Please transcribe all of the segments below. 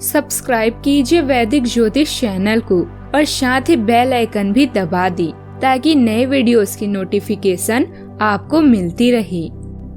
Subscribe कीजिए वैदिक ज्योतिष चैनल को और साथ ही बेल आइकन भी दबा दी ताकि नए वीडियोस की नोटिफिकेशन आपको मिलती रहे।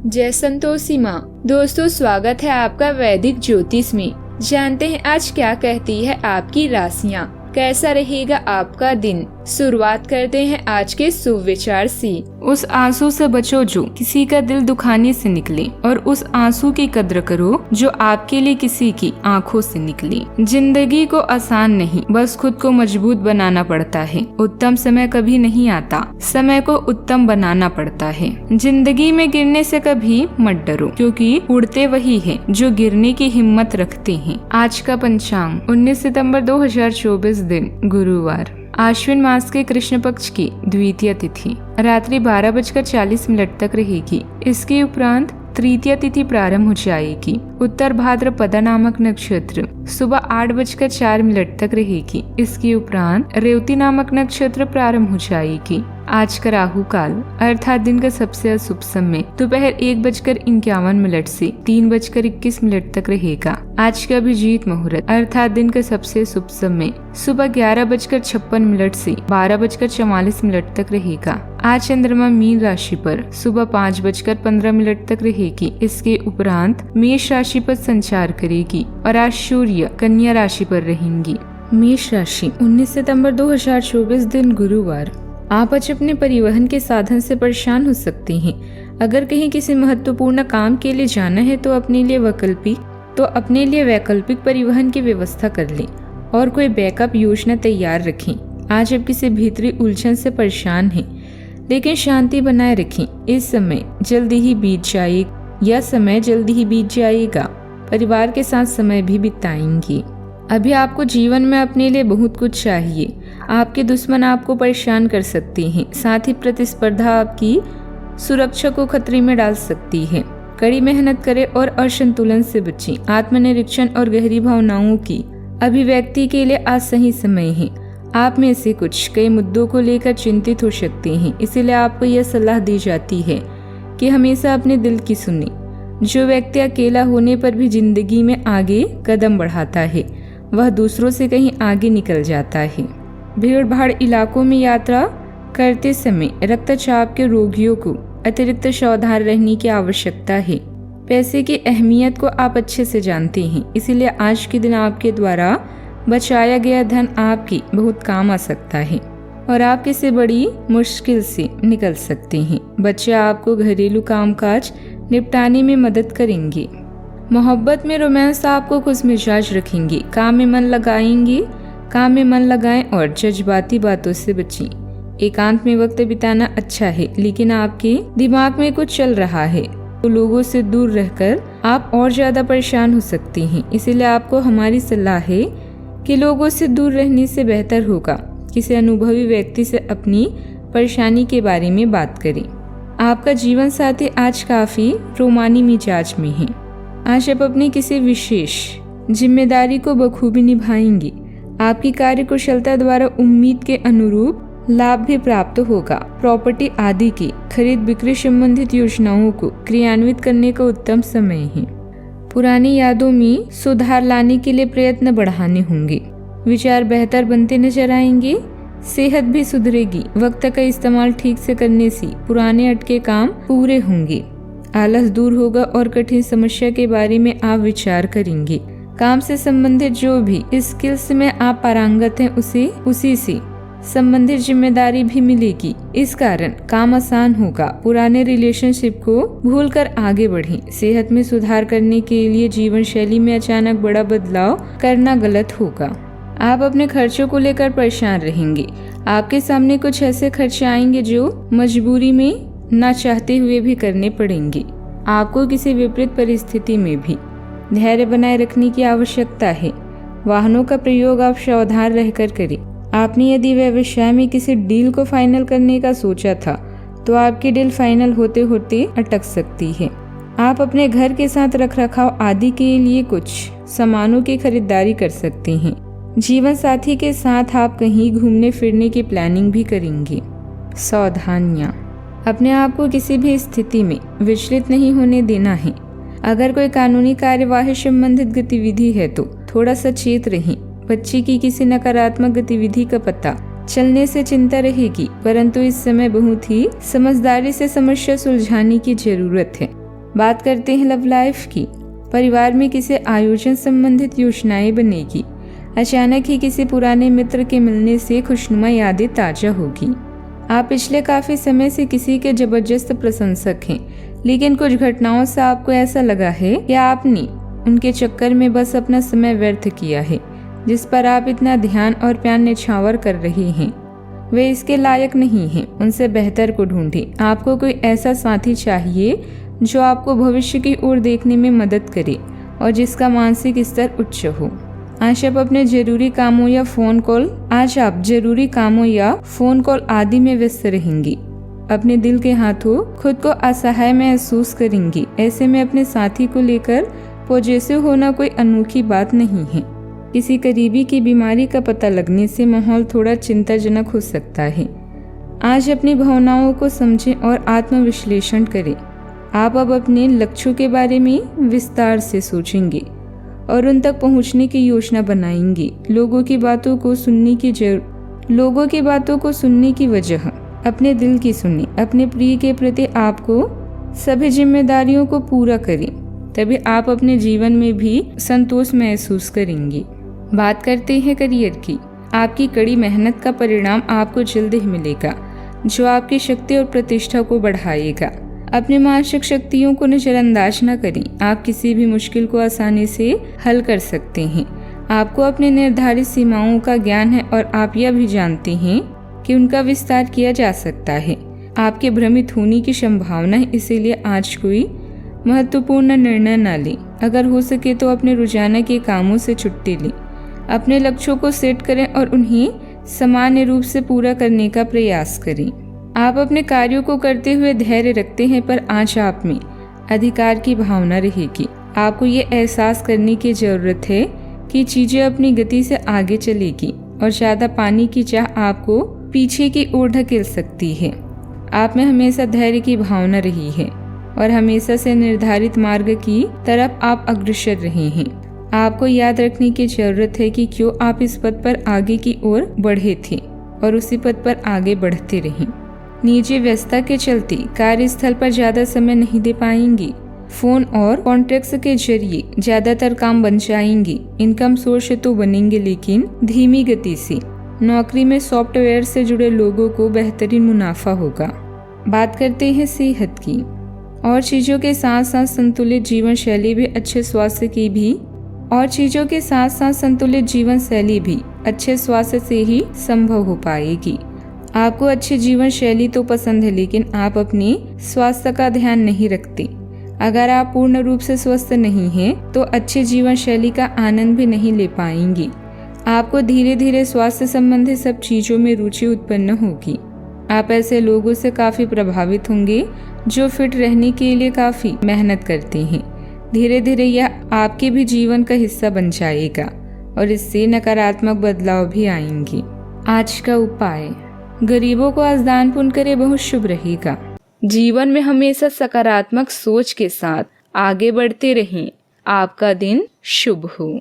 जय संतोषी माँ। दोस्तों, स्वागत है आपका वैदिक ज्योतिष में। जानते हैं आज क्या कहती है आपकी राशियाँ, कैसा रहेगा आपका दिन। शुरुआत करते हैं आज के शुभ विचार से। उस आंसू से बचो जो किसी का दिल दुखाने से निकले, और उस आंसू की कद्र करो जो आपके लिए किसी की आंखों से निकले। जिंदगी को आसान नहीं, बस खुद को मजबूत बनाना पड़ता है। उत्तम समय कभी नहीं आता, समय को उत्तम बनाना पड़ता है। जिंदगी में गिरने से कभी मत डरो, क्योंकि उड़ते वही है जो गिरने की हिम्मत रखते हैं। आज का पंचांग 19 सितंबर 2024 दिन गुरुवार, आश्विन मास के कृष्ण पक्ष की द्वितीय तिथि रात्रि 12:40 तक रहेगी। इसके उपरांत तृतीय तिथि प्रारंभ हो जाएगी। उत्तर भाद्रपद नामक नक्षत्र सुबह 8:04 तक रहेगी। इसके उपरांत रेवती नामक नक्षत्र प्रारंभ हो जाएगी। आज का राहु काल अर्थात दिन का सबसे अशुभ समय दोपहर 1:51 से 3:21 तक रहेगा। आज का अभिजीत मुहूर्त अर्थात दिन का सबसे शुभ समय सुबह 11:56 से 12:44 तक रहेगा। आज चंद्रमा मीन राशि पर सुबह 5:15 तक रहेगी। इसके उपरांत मेष राशि पर संचार करेगी और आज सूर्य कन्या राशि पर रहेंगी। मेष राशि 19 सितंबर 2024 दिन गुरुवार, आप आज अपने परिवहन के साधन से परेशान हो सकते हैं। अगर कहीं किसी महत्वपूर्ण काम के लिए जाना है तो अपने लिए वैकल्पिक परिवहन की व्यवस्था कर लें और कोई बैकअप योजना तैयार रखें। आज आप किसी भीतरी उलझन से परेशान हैं, लेकिन शांति बनाए रखें। इस समय जल्दी ही बीत जाएगा। परिवार के साथ समय भी बिताएंगे। अभी आपको जीवन में अपने लिए बहुत कुछ चाहिए। आपके दुश्मन आपको परेशान कर सकते हैं, साथ ही प्रतिस्पर्धा आपकी सुरक्षा को खतरे में डाल सकती है। कड़ी मेहनत करें और असंतुलन से बचें। आत्मनिरीक्षण और गहरी भावनाओं की अभिव्यक्ति के लिए आज सही समय है। आप में से कुछ कई मुद्दों को लेकर चिंतित हो सकते हैं, इसीलिए आपको यह सलाह दी जाती है कि हमेशा अपने दिल की सुने। जो व्यक्ति अकेला होने पर भी जिंदगी में आगे कदम बढ़ाता है, वह दूसरों से कहीं आगे निकल जाता है। भीड़ भाड़ इलाकों में यात्रा करते समय रक्तचाप के रोगियों को अतिरिक्त सावधान रहने की आवश्यकता है। पैसे की अहमियत को आप अच्छे से जानते हैं, इसीलिए आज के दिन आपके द्वारा बचाया गया धन आपकी बहुत काम आ सकता है और आप किसी बड़ी मुश्किल से निकल सकते हैं। बच्चे आपको घरेलू कामकाज निपटाने में मदद करेंगे। मोहब्बत में रोमांस आपको खुशमिजाज रखेंगे। काम में मन लगाएं और जज्बाती बातों से बचें। एकांत में वक्त बिताना अच्छा है, लेकिन आपके दिमाग में कुछ चल रहा है तो लोगों से दूर रहकर आप और ज्यादा परेशान हो सकते हैं। इसीलिए आपको हमारी सलाह है कि लोगों से दूर रहने से बेहतर होगा किसी अनुभवी व्यक्ति से अपनी परेशानी के बारे में बात करें। आपका जीवन साथी आज काफी रोमानी मिजाज में है। आज आप अपनी किसी विशेष जिम्मेदारी को बखूबी निभाएंगे। आपकी कार्य कुशलता द्वारा उम्मीद के अनुरूप लाभ भी प्राप्त होगा। प्रॉपर्टी आदि की खरीद बिक्री संबंधित योजनाओं को क्रियान्वित करने का उत्तम समय है। पुरानी यादों में सुधार लाने के लिए प्रयत्न बढ़ाने होंगे। विचार बेहतर बनते नजर आएंगे। सेहत भी सुधरेगी। वक्त का इस्तेमाल ठीक से करने से पुराने अटके काम पूरे होंगे। आलस दूर होगा और कठिन समस्या के बारे में आप विचार करेंगे। काम से संबंधित जो भी स्किल्स में आप पारंगत हैं उसी से संबंधित जिम्मेदारी भी मिलेगी। इस कारण काम आसान होगा। पुराने रिलेशनशिप को भूलकर आगे बढ़ें। सेहत में सुधार करने के लिए जीवन शैली में अचानक बड़ा बदलाव करना गलत होगा। आप अपने खर्चों को लेकर परेशान रहेंगे। आपके सामने कुछ ऐसे खर्चे आएंगे जो मजबूरी में ना चाहते हुए भी करने पड़ेंगे। आपको किसी विपरीत परिस्थिति में भी धैर्य बनाए रखने की आवश्यकता है। वाहनों का प्रयोग आप सावधान रहकर करें। आपने यदि व्यवसाय में किसी डील को फाइनल करने का सोचा था तो आपकी डील फाइनल होते होते अटक सकती है। आप अपने घर के साथ रखरखाव आदि के लिए कुछ सामानों की खरीदारी कर सकते हैं। जीवन साथी के साथ आप कहीं घूमने फिरने की प्लानिंग भी करेंगे। सावधानियां, अपने आप को किसी भी स्थिति में विचलित नहीं होने देना है। अगर कोई कानूनी कार्यवाही संबंधित गतिविधि है तो थोड़ा सचेत रहें। बच्चे की किसी नकारात्मक गतिविधि का पता चलने से चिंता रहेगी, परंतु इस समय बहुत ही समझदारी से समस्या सुलझाने की जरूरत है। बात करते हैं लव लाइफ की। परिवार में किसी आयोजन संबंधित योजनाएं बनेगी। अचानक ही किसी पुराने मित्र के मिलने से खुशनुमा यादें ताजा होगी। आप पिछले काफी समय से किसी के जबरदस्त प्रशंसक हैं, लेकिन कुछ घटनाओं से आपको ऐसा लगा है कि आपने उनके चक्कर में बस अपना समय व्यर्थ किया है, जिस पर आप इतना ध्यान और प्यार निछावर कर रहे हैं। वे इसके लायक नहीं हैं। उनसे बेहतर को ढूंढें। आपको कोई ऐसा साथी चाहिए जो आपको भविष्य की ओर देखने में मदद करे और जिसका मानसिक स्तर उच्च हो। आज आप जरूरी कामों या फोन कॉल आदि में व्यस्त रहेंगी। अपने दिल के हाथों खुद को असहाय महसूस करेंगी। ऐसे में अपने साथी को लेकर पॉजिटिव होना कोई अनोखी बात नहीं है। किसी करीबी की बीमारी का पता लगने से माहौल थोड़ा चिंताजनक हो सकता है। आज अपनी भावनाओं को समझें और आत्मविश्लेषण करें। आप अब अपने लक्ष्यों के बारे में विस्तार से सोचेंगे और उन तक पहुंचने की योजना बनाएंगे। लोगों की बातों को सुनने की वजह अपने दिल की सुने। अपने प्रिय के प्रति आपको सभी जिम्मेदारियों को पूरा करें, तभी आप अपने जीवन में भी संतोष महसूस करेंगे। बात करते हैं करियर की। आपकी कड़ी मेहनत का परिणाम आपको जल्द ही मिलेगा, जो आपकी शक्ति और प्रतिष्ठा को बढ़ाएगा। अपनी मानसिक शक्तियों को नजरअंदाज न करें। आप किसी भी मुश्किल को आसानी से हल कर सकते हैं। आपको अपने निर्धारित सीमाओं का ज्ञान है और आप यह भी जानते हैं कि उनका विस्तार किया जा सकता है। आपके भ्रमित होने की संभावना है, इसीलिए आज कोई महत्वपूर्ण निर्णय न लें। अगर हो सके तो अपने रोजाना के कामों से छुट्टी लें। अपने लक्ष्यों को सेट करें और उन्हें सामान्य रूप से पूरा करने का प्रयास करें। आप अपने कार्यों को करते हुए धैर्य रखते हैं, पर आज आप में अधिकार की भावना रहेगी। आपको ये एहसास करने की जरूरत है कि चीजें अपनी गति से आगे चलेगी और ज्यादा पानी की चाह आपको पीछे की ओर धकेल सकती है। आप में हमेशा धैर्य की भावना रही है और हमेशा से निर्धारित मार्ग की तरफ आप अग्रसर रहे हैं। आपको याद रखने की जरूरत है कि क्यों आप इस पद पर आगे की ओर बढ़े थे और उसी पद पर आगे बढ़ते रहें। निजी व्यस्तता के चलते कार्यस्थल पर ज्यादा समय नहीं दे पाएंगी। फोन और कॉन्ट्रैक्ट्स के जरिए ज्यादातर काम बन जाएंगे। इनकम सोर्स तो बनेंगे, लेकिन धीमी गति से। नौकरी में सॉफ्टवेयर से जुड़े लोगों को बेहतरीन मुनाफा होगा। बात करते हैं सेहत की। और चीजों के साथ साथ संतुलित जीवन शैली भी अच्छे स्वास्थ्य से ही संभव हो पाएगी। आपको अच्छी जीवन शैली तो पसंद है, लेकिन आप अपने स्वास्थ्य का ध्यान नहीं रखते। अगर आप पूर्ण रूप से स्वस्थ नहीं हैं, तो अच्छी जीवन शैली का आनंद भी नहीं ले पाएंगी। आपको धीरे धीरे स्वास्थ्य संबंधी सब चीजों में रुचि उत्पन्न होगी। आप ऐसे लोगों से काफी प्रभावित होंगे जो फिट रहने के लिए काफी मेहनत करते हैं। धीरे धीरे यह आपके भी जीवन का हिस्सा बन जाएगा और इससे नकारात्मक बदलाव भी आएंगे। आज का उपाय, गरीबों को आज दान पुण्य करे, बहुत शुभ रहेगा। जीवन में हमेशा सकारात्मक सोच के साथ आगे बढ़ते रहें। आपका दिन शुभ हो।